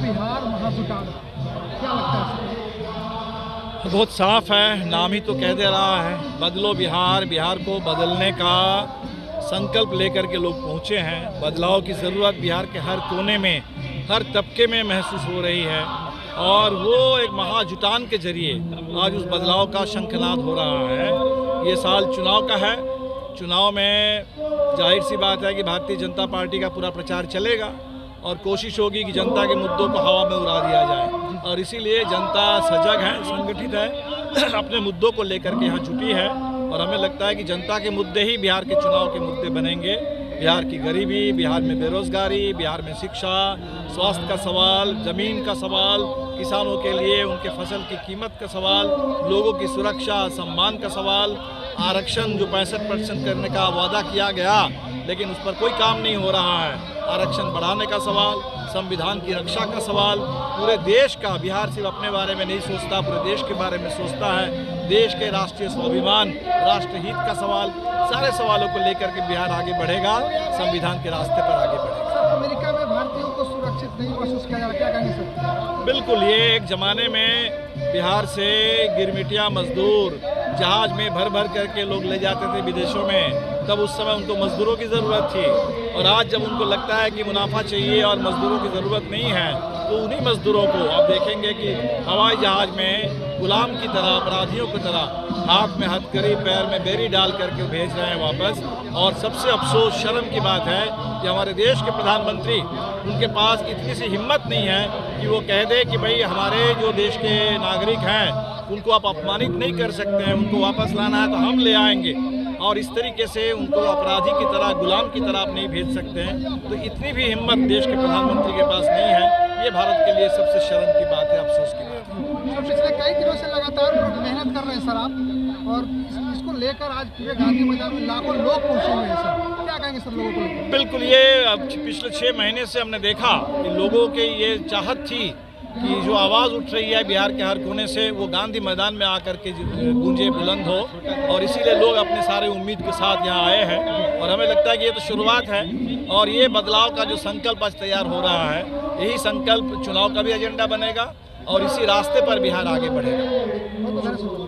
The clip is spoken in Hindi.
बिहार महाजुटान, क्या लगता है? बहुत साफ है, नाम ही तो कह दे रहा है, बदलो बिहार। बिहार को बदलने का संकल्प लेकर के लोग पहुँचे हैं। बदलाव की ज़रूरत बिहार के हर कोने में, हर तबके में महसूस हो रही है और वो एक महाजुटान के जरिए आज उस बदलाव का शंखनाद हो रहा है। ये साल चुनाव का है। चुनाव में जाहिर सी बात है कि भारतीय जनता पार्टी का पूरा प्रचार चलेगा और कोशिश होगी कि जनता के मुद्दों को हवा में उड़ा दिया जाए और इसीलिए जनता सजग है, संगठित है, अपने मुद्दों को लेकर के यहाँ जुटी है और हमें लगता है कि जनता के मुद्दे ही बिहार के चुनाव के मुद्दे बनेंगे। बिहार की गरीबी, बिहार में बेरोजगारी, बिहार में शिक्षा, स्वास्थ्य का सवाल, ज़मीन का सवाल, किसानों के लिए उनके फसल की कीमत का सवाल, लोगों की सुरक्षा सम्मान का सवाल, आरक्षण जो 65% करने का वादा किया गया लेकिन उस पर कोई काम नहीं हो रहा है, आरक्षण बढ़ाने का सवाल, संविधान की रक्षा का सवाल, पूरे देश का, बिहार सिर्फ अपने बारे में नहीं सोचता, पूरे देश के बारे में सोचता है, देश के राष्ट्रीय स्वाभिमान, राष्ट्रहित का सवाल, सारे सवालों को लेकर के बिहार आगे बढ़ेगा, संविधान के रास्ते पर आगे बढ़ेगा। अमेरिका में भारतीयों को सुरक्षित नहीं महसूस किया जा रहा, क्या कहेंगे सर? बिल्कुल, ये एक ज़माने में बिहार से गिरमिटिया मजदूर जहाज में भर भर करके लोग ले जाते थे विदेशों में, तब उस समय उनको मजदूरों की ज़रूरत थी और आज जब उनको लगता है कि मुनाफा चाहिए और मजदूरों की ज़रूरत नहीं है तो उन्हीं मजदूरों को आप देखेंगे कि हवाई जहाज में गुलाम की तरह, अपराधियों की तरह हाथ में हथकड़ी, पैर में बेड़ी डाल करके भेज रहे हैं वापस। और सबसे अफसोस, शर्म की बात है कि हमारे देश के प्रधानमंत्री, उनके पास इतनी सी हिम्मत नहीं है कि वो कह दे कि भाई हमारे जो देश के नागरिक हैं उनको आप अपमानित नहीं कर सकते हैं, उनको वापस लाना है तो हम ले आएंगे और इस तरीके से उनको अपराधी की तरह, गुलाम की तरह आप नहीं भेज सकते हैं। तो इतनी भी हिम्मत देश के प्रधानमंत्री के पास नहीं है। ये भारत के लिए सबसे शर्म की बात है, अफसोस की बात है। तो पिछले कई दिनों से लगातार मेहनत कर रहे हैं सर आप, और इसको लेकर आज पूरे गांधी मैदान में लाखों लोग पहुंचे हुए हैं सर, क्या कहेंगे सर लोगों को? बिल्कुल, ये अब पिछले 6 महीने से हमने देखा कि लोगों के ये चाहत थी कि जो आवाज़ उठ रही है बिहार के हर कोने से वो गांधी मैदान में आकर के गूंजे, बुलंद हो, और इसीलिए लोग अपने सारे उम्मीद के साथ यहाँ आए हैं और हमें लगता है कि ये तो शुरुआत है और ये बदलाव का जो संकल्प आज तैयार हो रहा है, यही संकल्प चुनाव का भी एजेंडा बनेगा और इसी रास्ते पर बिहार आगे बढ़ेगा।